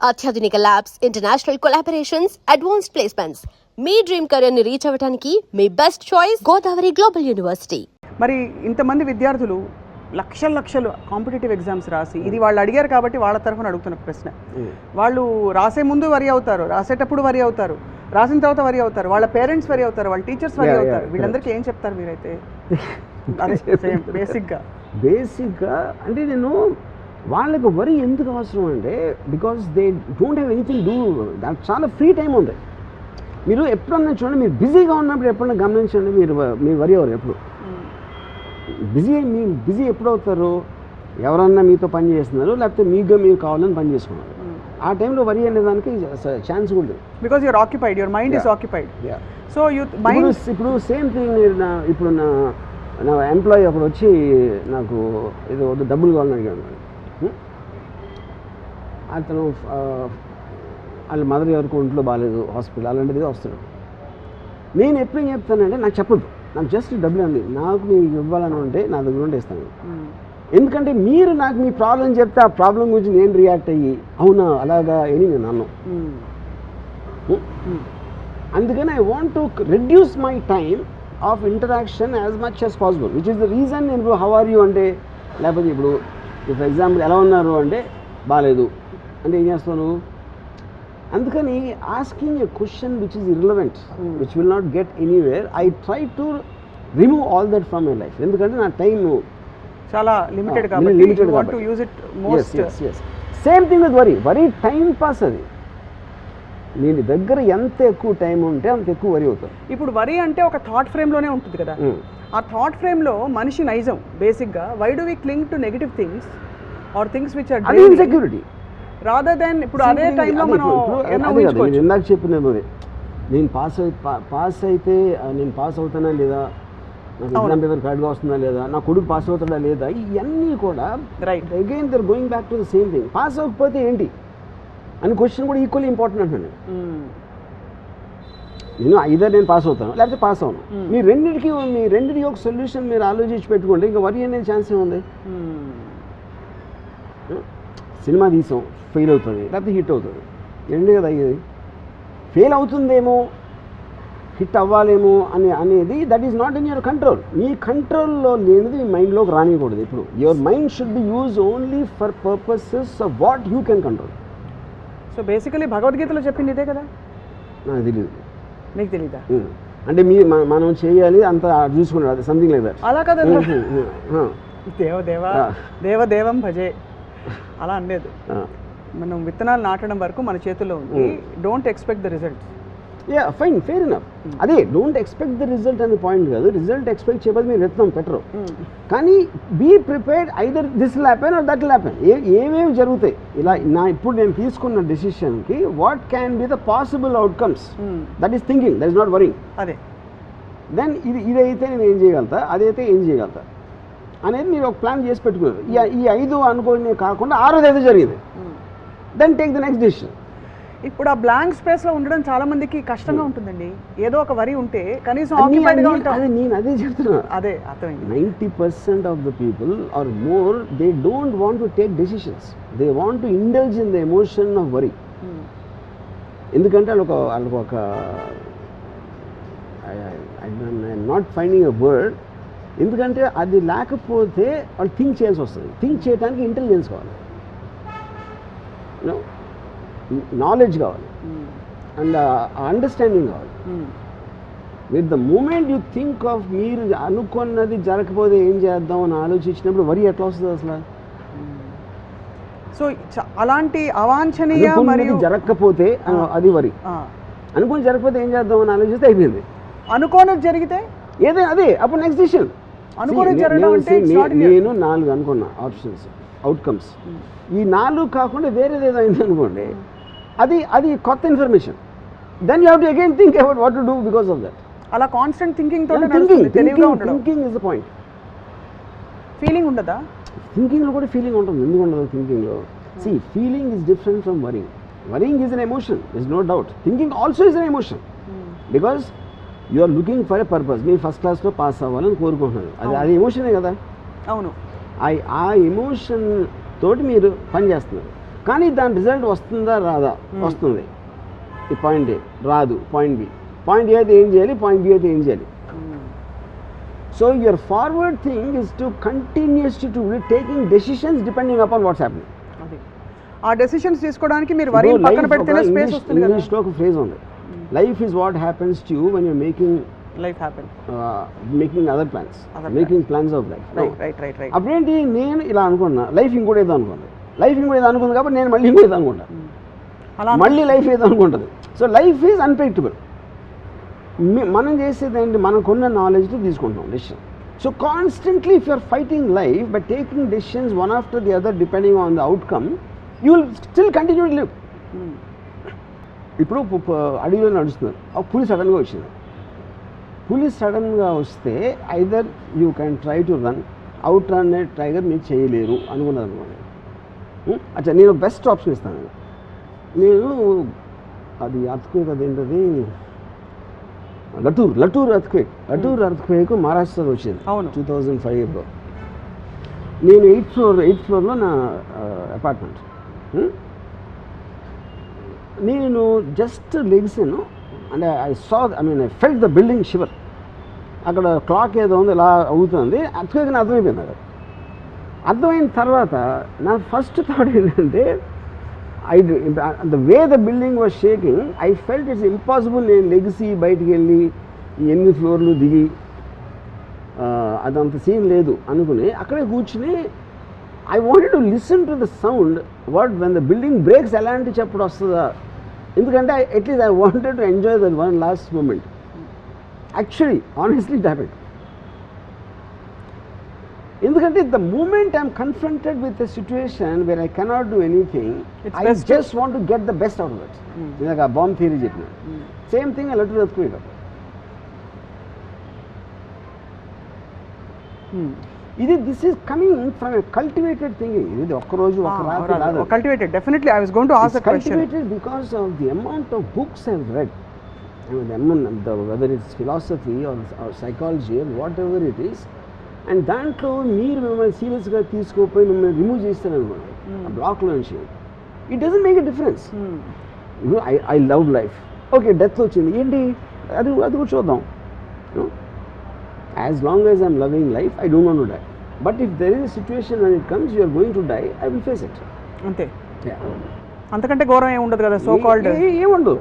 అత్యాధునిక labs, international collaborations, advanced placements. మీ dream career ని రీచ్ అవ్వడానికి మీ best choice Godavari global university. మరి ఇంతమంది విద్యార్థులు లక్షలు కాంపిటేటివ్ ఎగ్జామ్స్ రాసి, ఇది వాళ్ళు అడిగారు కాబట్టి వాళ్ళ తరఫున అడుగుతున్న ప్రశ్న. వాళ్ళు రాసే ముందు వరి అవుతారు, రాసేటప్పుడు వరి అవుతారు, రాసిన తర్వాత వరి అవుతారు, వాళ్ళ పేరెంట్స్ వరి అవుతారు, వాళ్ళ టీచర్స్ వరి అవుతారు. వీళ్ళందరికీ ఏం చెప్తారు మీరైతే? బేసిక్గా అంటే నేను వాళ్ళకి వరి ఎందుకు అవసరం అంటే because they don't have anything do. దానికి చాలా ఫ్రీ టైం ఉంది. మీరు ఎప్పుడన్నా చూడండి, మీరు బిజీగా ఉన్నప్పుడు ఎప్పుడన్నా గమనించండి, మీరు వరి అవ్వరు ఎప్పుడు. మీరు బిజీ ఎప్పుడు అవుతారు? ఎవరన్నా మీతో పని చేస్తున్నారు, లేకపోతే మీరు కావాలని పని చేసుకున్నారు. ఆ టైంలో వరి అనేదానికి ఛాన్స్ ఉంటుంది. Because your occupied, your mind is occupied. So ఇప్పుడు సేమ్ థింగ్. ఇప్పుడు నా ఎంప్లాయీ అప్పుడు వచ్చి నాకు ఏదో డబ్బులు కావాలని అడిగాను. అతను వాళ్ళ మదర్ ఎవరికి ఒంట్లో బాగాలేదు, హాస్పిటల్ అలాంటిది వస్తాడు. నేను ఎప్పుడేం చెప్తానంటే, నాకు చెప్పదు, నాకు జస్ట్ డబ్బులు అంది, నాకు మీకు ఇవ్వాలని ఉంటే నా దగ్గర ఉంటే ఇస్తాను. ఎందుకంటే మీరు నాకు మీ ప్రాబ్లం చెప్తే ఆ ప్రాబ్లం గురించి నేను రియాక్ట్ అయ్యి అవునా అలాగా అని నేను అన్నాను. అందుకని I want to reduce my time of interaction as much as possible, which is the reason. నేను ఇప్పుడు హౌ ఆర్ యూ అంటే, లేకపోతే ఇప్పుడు ఫర్ ఎగ్జాంపుల్ ఎలా ఉన్నారు అంటే బాగాలేదు అంటే ఏం చేస్తాను. అందుకని asking a question which is irrelevant, which will not get anywhere, I try to remove all that from my life. ఎందుకంటే నా టైం చాలా లిమిటెడ్ కాబట్టి use it most. Same thing with worry time pass. అది నేను దగ్గర ఎంత ఎక్కువ time ఉంటే అంత ఎక్కువ వరి అవుతాను. ఇప్పుడు వరి అంటే ఒక థాట్ ఫ్రేమ్లోనే ఉంటుంది కదా. ఆ థాట్ ఫ్రేమ్లో మనిషి నైజం బేసిక్గా why do we cling to negative things or things which are insecurity rather than. ఇప్పుడు అదే టైంలో మనం ఇందాక చెప్పినది, నేను పాస్ అయితే నేను పాస్ అవుతానా లేదా, నాకు ఎగ్జామ్ పేపర్ కరెక్ట్గా వస్తుందా లేదా, నా కొడుకు పాస్ అవుతాడా లేదా, ఇవన్నీ కూడా right again they're going back to the same thing. Pass అవ్వకపోతే ఏంటి అని క్వశ్చన్ కూడా ఈక్వల్లీ ఇంపార్టెంట్ అంటున్నాను. నేను ఐదర్ నేను పాస్ అవుతాను లేకపోతే పాస్ అవును. మీ రెండింటికి ఒక సొల్యూషన్ మీరు ఆలోచించి పెట్టుకోండి, ఇంకా వరి అనే ఛాన్స్ ఏముంది. సినిమా తీసాం, ఫెయిల్ అవుతుంది లేకపోతే హిట్ అవుతుంది, ఎండ్ కదా అయ్యేది. ఫెయిల్ అవుతుందేమో, హిట్ అవ్వాలేమో అనేది that is not in your control. మీ కంట్రోల్లో లేనిది మీ మైండ్లోకి రానికూడదు. ఇప్పుడు your mind should be use only for purposes of what you can control. So basically భగవద్గీతలో చెప్పింది ఇదే కదా. నాకు తెలియదు. మీకు తెలీదా? అంటే మనం చేయాలి అంత చూసుకున్నాడు, అది సంథింగ్ లైక్ దట్. అలా కదా, దేవం భజే అలా అనలేదు. మనం విత్తనాలు నాటడం వరకు మన చేతుల్లో ఉంది. Don't expect the result. Fine, fair enough. అదే డోంట్ ఎక్స్పెక్ట్ ద రిజల్ట్ అనే పాయింట్ కాదు. రిజల్ట్ ఎక్స్పెక్ట్ చేయబోదు మీరు విత్తనం పెట్టరు. కానీ be prepared, either this will happen or that will happen. ఏమేమి జరుగుతాయి ఇలా ఇప్పుడు నేను తీసుకున్న డెసిషన్కి what can be the possible outcomes, that is thinking, that is not worrying. అదే దెన్ ఇదైతే నేను ఏం చేయగలుగుతా, అదైతే ఏం చేయగలుగుతా అనేది మీరు ఒక ప్లాన్ చేసి పెట్టుకున్నారు. ఈ 5 అనుకోని కాకుండా 6ది ఏదో జరిగింది, then take the next decision. ఇప్పుడు ఆ బ్లాంక్ స్పేస్లో ఉండడం చాలా మందికి కష్టంగా ఉంటుందండి. ఏదో ఒక వరి ఉంటే కనీసం ఆక్యుపైడ్గా ఉంటాం. నేను అదే చెప్తున్నా. అదే అర్థమైంది. 90% of the people are more, they don't want to take decisions, they want to indulge in the emotion of worry. ఎందుకంటే వాళ్ళకు ఒక I'm not finding a word, ఎందుకంటే అది లేకపోతే వాళ్ళు థింక్ చేయాల్సి వస్తుంది. థింక్ చేయడానికి ఇంటెలిజెన్స్ కావాలి, నాలెడ్జ్ కావాలి, అండ్ అండర్స్టాండింగ్ కావాలి. With the moment you think of మీరు అనుకున్నది జరగకపోతే ఏం చేద్దాం అని ఆలోచించినప్పుడు వరి ఎట్లా వస్తుంది అసలు? సో అలాంటి అవాంఛనీయ మరియు జరగకపోతే అది వరి. అనుకుని జరగకపోతే ఏం చేద్దాం అని ఆలోచిస్తే అయిపోయింది. అనుకోని జరిగితే ఏదైనా అదే అప్పుడు నెక్స్ట్ డిసిషన్. నేను 4 అనుకున్నా ఆప్షన్స్, అవుట్కమ్స్. ఈ 4 కాకుండా వేరేది ఏదో అయింది అనుకోండి, అది కొత్త information. Then you have to again think about what to do because of that. అలా constant thinking is the point. Feeling ఉండదా? థింకింగ్లో కూడా ఫీలింగ్ ఉంటుంది. ఎందుకు ఉండదు థింకింగ్లో? Feeling is different from worrying. Worrying is an emotion, is no doubt. Thinking also is an emotion, because you are looking for a purpose. మీరు first క్లాస్లో pass అవ్వాలని కోరుకుంటున్నారు, అది ఎమోషనే కదా. అవును. ఆ ఎమోషన్ తోటి మీరు పని చేస్తున్నారు. కానీ దాని రిజల్ట్ వస్తుందా రాదా? వస్తుంది. ఈ పాయింట్ ఏ రాదు, పాయింట్ బి. పాయింట్ ఏ అయితే ఏం చేయాలి, పాయింట్ బి అయితే ఏం చేయాలి. So your forward thing is to continuously to be taking decisions depending upon what's happening. ఆ డెసిషన్స్ తీసుకోవడానికి మీరు వరి పక్కన పెడితేనే స్పేస్ వస్తుంది కదా. ఇంగ్లీష్లో ఒక ఫ్రేజ్ ఉంది, life is what happens to you when you're making life happen making other plans, making plans of life. Right. అప్పుడేంటి, నేను ఇలా అనుకున్నా, లైఫ్ ఇంకోటి ఏదో అనుకుంది, లైఫ్ ఇంకోటి ఏదో అనుకుంది కాబట్టి నేను మళ్ళీ ఇంకోటి అనుకుంటా, మళ్ళీ లైఫ్ ఏదో అనుకుంటుంది. So life is unpredictable. మనం చేసేది ఏంటి, మనకున్న నాలెడ్జ్తో తీసుకుంటాం decision. So constantly if you're fighting life by taking decisions one after the other depending on the outcome, you will still continue to live. ఇప్పుడు అడవిలో నడుస్తున్నారు, ఆ పులి సడన్గా వచ్చింది. పులి సడన్గా వస్తే either you can try to run, out run tiger మీరు చేయలేరు అనుకున్నారు అనుకోండి. అచ్చా, నేను బెస్ట్ ఆప్షన్ ఇస్తాను. నేను అది అర్త్క్వేక్, అదేంటది లటూర్ అర్త్క్వేక్ మహారాష్ట్రలో వచ్చింది 2005లో. నేను ఎయిత్ ఫ్లోర్లో నా అపార్ట్మెంట్. నేను జస్ట్ లెగ్సాను అంటే I felt the building shiver. అక్కడ క్లాక్ ఏదో ఉంది ఇలా అవుతుంది, అర్త్క్వేక్ అని అర్థమైపోయింది. అక్కడ అర్థమైన తర్వాత నా ఫస్ట్ థాట్ ఏంటంటే, the way the building was shaking, I felt it's impossible నేను లెగిసి బయటికి వెళ్ళి ఎన్ని ఫ్లోర్లు దిగి అదంత సీన్ లేదు అనుకుని అక్కడే కూర్చుని I wanted to listen to the sound when the building breaks ఎలాంటి చెప్పుడు వస్తుందా. ఎందుకంటే at least I wanted to enjoy that one last moment. Actually honestly it happened. ఎందుకంటే the moment I'm confronted with a situation where I cannot do anything, I just want to get the best out of it. ఇందాక bomb theory చెప్పిన same thing I let to earthquake. This is coming from a cultivated thinking. ఇది ఒక్కరోజు ఒక రాత్రి కాదు. Cultivated, definitely I was going to ask a question. Cultivated because of the amount of books I have read. Whether it's philosophy or psychology or whatever it is. And దాంట్లో మీరు మిమ్మల్ని సీరియస్గా తీసుకోపోయి మిమ్మల్ని రిమూవ్ చేస్తారనుకోండి ఆ బ్లాక్లో నుంచి, it doesn't make a difference. I love life, okay death వచ్చింది ఏంటి, అది కూడా చూద్దాం. As long as I'm loving life I don't want to die. But if there is a situation when it comes you are going to die, I will face it. అంతే, అంతకంటే ఘోరం ఏమి ఉండదు కదా. సో కాల్డ్ ఏముండదు,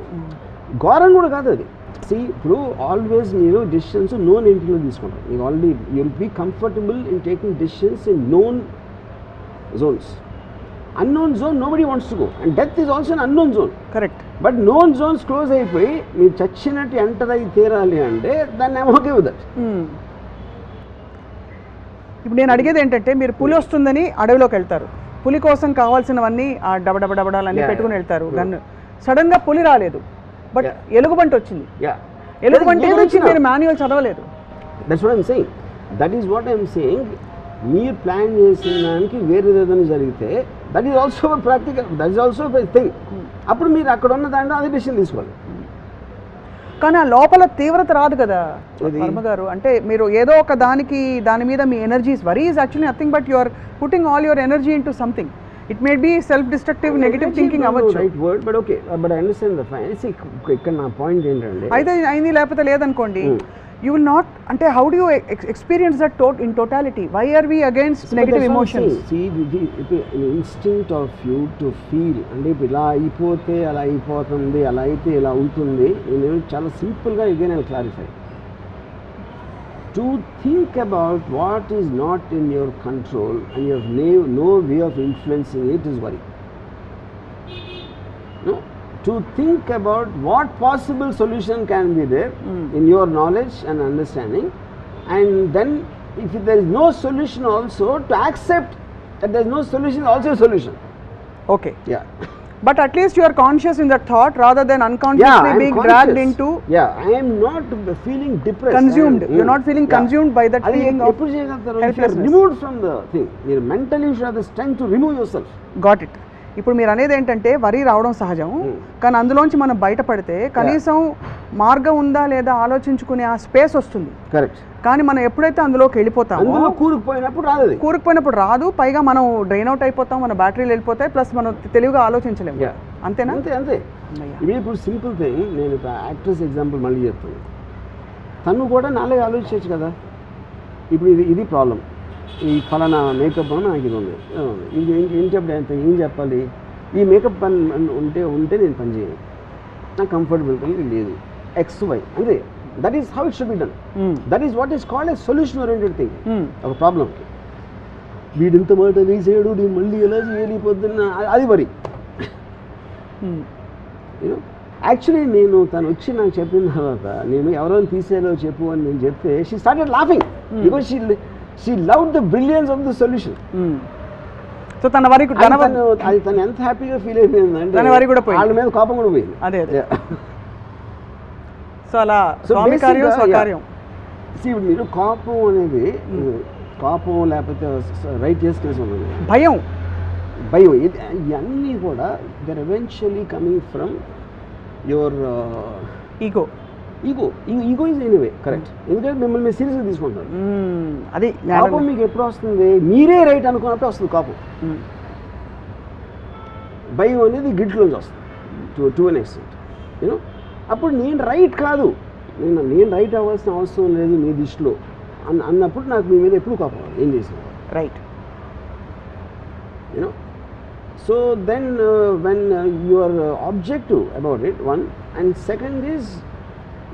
ఘోరం కూడా కాదు అది. ఇప్పుడు ఆల్వేస్ మీరు డెసిషన్స్ నోన్ ఎంటిటీలో తీసుకుంటారు. మీకు already you will be comfortable in taking decisions in known zones. Unknown zone nobody wants to go, and death is also an unknown zone. Correct. But known zones close అయిపోయి మీరు చచ్చినట్టు enter అయి తీరాలి అంటే దాన్ని ఐమ్ ఓకే విత్ దట్. ఇప్పుడు నేను అడిగేది ఏంటంటే, మీరు పులి వస్తుందని అడవిలోకి వెళ్తారు, పులి కోసం కావాల్సినవన్నీ ఆ డబడబడబడాలన్నీ పెట్టుకుని వెళ్తారు, గన్ను. సడన్గా పులి రాలేదు, బట్ ఎలుగుబంటి వచ్చింది. ఎలుగుబంటి గురించి మీరు మాన్యువల్ చదవలేదు. That's what I'm saying. That is what I'm saying. మీరు ప్లాన్ చేసిన దానికి వేరే ఏదైనా జరిగితే that is also practical, that is also thing. అప్పుడు మీరు అక్కడ ఉన్న దాంట్లో అదే డెసిషన్ తీసుకోవాలి. కానీ ఆ లోపల తీవ్రత రాదు కదా వర్మ గారు. అంటే మీరు ఏదో ఒక దాని మీద మీ energies, worry is actually nothing but you are putting all your energy into something. It may be self destructive negative thinking అవ్వచ్చు. Right word, but okay, but I understand the fines. ఇక్కడ నా పాయింట్ ఏంటంటే, అయితే అయింది లేకపోతే లేదనుకోండి, you will not, అంటే how do you experience that in totality? Why are we against negative emotions? Instinct of you to feel. అంటే ఇప్పుడు ఇలా అయిపోతే అలా అయిపోతుంది, అలా అయితే ఇలా ఉంటుంది. నేను చాలా సింపుల్గా again I will clarify. To think about what is not in your control and you have no way of influencing it is worry. No, to think about what possible solution can be there in your knowledge and understanding, and then if there is no solution also to accept that there is no solution is also a solution. Okay. Yeah. But at least you are conscious in that thought rather than unconsciously being dragged into. Yeah, I am not feeling depressed. Consumed. You are not feeling consumed by that feeling of helplessness. Removed from the thing. You mentally should have the strength to remove yourself. Got it. ఇప్పుడు మీరు అనేది ఏంటంటే వరి రావడం సహజం, కానీ అందులోంచి మనం బయటపడితే కనీసం మార్గం ఉందా లేదా ఆలోచించుకునే ఆ స్పేస్ వస్తుంది. కరెక్ట్. కానీ మనం ఎప్పుడైతే అందులోకి వెళ్ళిపోతామో కూరుకుపోయినప్పుడు రాదు, పైగా మనం డ్రైన్ అవుట్ అయిపోతాం, మన బ్యాటరీలు వెళ్ళిపోతాయి, ప్లస్ మనం తెలివిగా ఆలోచించలేము. అంతేనా? అంతే. ఇప్పుడు సింపుల్ థింగ్, నేను యాక్ట్రెస్ ఎగ్జాంపుల్ మళ్ళీ చెప్తాను. తను కూడా నాలుగు ఆలోచించవచ్చు కదా. ఇప్పుడు ఇది ప్రాబ్లం, ఈ ఫలానా మేకప్ అని నాకు ఇది ఉంది, ఇది ఏంటి ఏం చెప్పాలి, ఈ మేకప్ పని ఉంటే నేను పని చేయను, నాకు కంఫర్టబుల్ లేదు, XY అంతే. That is how it should be done. That is what is called a solution oriented thing. ఒక ప్రాబ్లంకి వీడు ఇంత మాట వేసాడు, నేను మళ్ళీ ఎలా చేయాలి పొద్దున్న, అది వరి. యాక్చువల్లీ నేను తను వచ్చి నాకు చెప్పిన తర్వాత, నేను ఎవరైనా తీసేలో చెప్పు అని నేను చెప్తే, she started laughing because she love the brilliance of the solution. So తన వరకు అది తను ఎంత హ్యాపీగా ఫీల్ అయిపోయింది అంటే తన వరకు కూడా వాళ్ళ మీద కోపం కూడా పోయింది. అదే. సో అలా స్వామి కార్యం స్వకార్యం. ఇప్పుడు మీరు కోపం అనేది కోపం లేకపోతే రైట్ చేసుకునే భయం ఇవన్నీ కూడా they're eventually coming from your ego is anyway. Correct. ఎందుకంటే మిమ్మల్ని మీరు సీరియస్గా తీసుకుంటారు. అది కోపం మీకు ఎప్పుడు వస్తుంది, మీరే రైట్ అనుకున్నప్పుడు వస్తుంది కోపం. భయం అనేది గిడ్లోంచి వస్తుంది టు అన్ ఎక్స్టెంట్. యూనో, అప్పుడు నేను రైట్ కాదు, నేను రైట్ అవ్వాల్సిన అవసరం లేదు మీ దృష్టిలో అన్నప్పుడు నాకు మీ మీద ఎప్పుడు కోపం ఏం చేసిన right. You know, so then when you are objective about it, one, and second is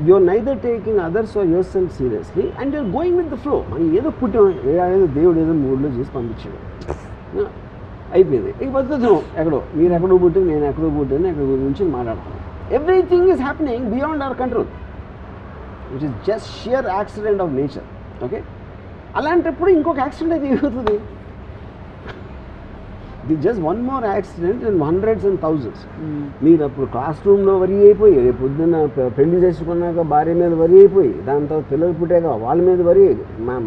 you're neither taking others or yourself seriously and you're going with the flow. మనం ఏదో పుట్టాం, ఏదో దేవుడు ఏదో మూడ్లో చేసి పంపించాడు, అయిపోయింది. ఈ పద్ధతి ఎక్కడో మీరు ఎక్కడో పుట్టి నేను ఎక్కడో పుట్టాను, ఎక్కడ గురించి మాట్లాడుతున్నాను. Everything is happening beyond our control, which is just shear accident of nature. Okay, అలాంటప్పుడు ఇంకొక యాక్సిడెంట్ అయితే ఏమవుతుంది? Just one more accident and hundreds and thousands. మీరు అప్పుడు క్లాస్ రూమ్లో వరి అయిపోయి, రేపు పొద్దున్న పెళ్లి చేసుకున్నాక భార్య మీద వరి అయిపోయి, దాని తర్వాత పిల్లలు పుట్టాక వాళ్ళ మీద వరి,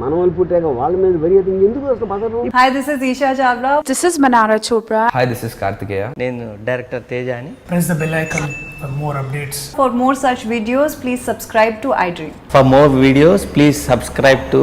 మనవలు పుట్టాక వాళ్ళ మీద వరి అయితే ఇంకెందుకు వస్తుంది పదరు? Hi, this is Isha Chavla. This is Manara Chopra. Hi, this is Kartikeya. నేను డైరెక్టర్ తేజ అని. Press the bell icon for more updates. For more such videos, please subscribe to iDream. For more videos, please subscribe to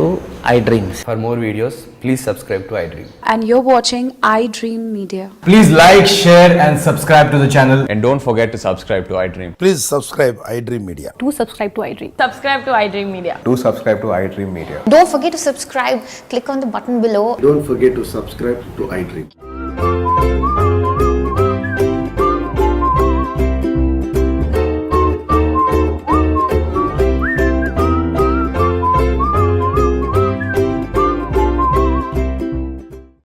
iDreams. For more videos, please subscribe to iDream. And you're watching iDream Media. Please like, share and subscribe to the channel. And don't forget to subscribe to iDream. Please subscribe iDream Media. Do subscribe to iDream. Subscribe to iDream Media. Do subscribe to iDream Media. Don't forget to subscribe. Click on the button below. Don't forget to subscribe to iDream.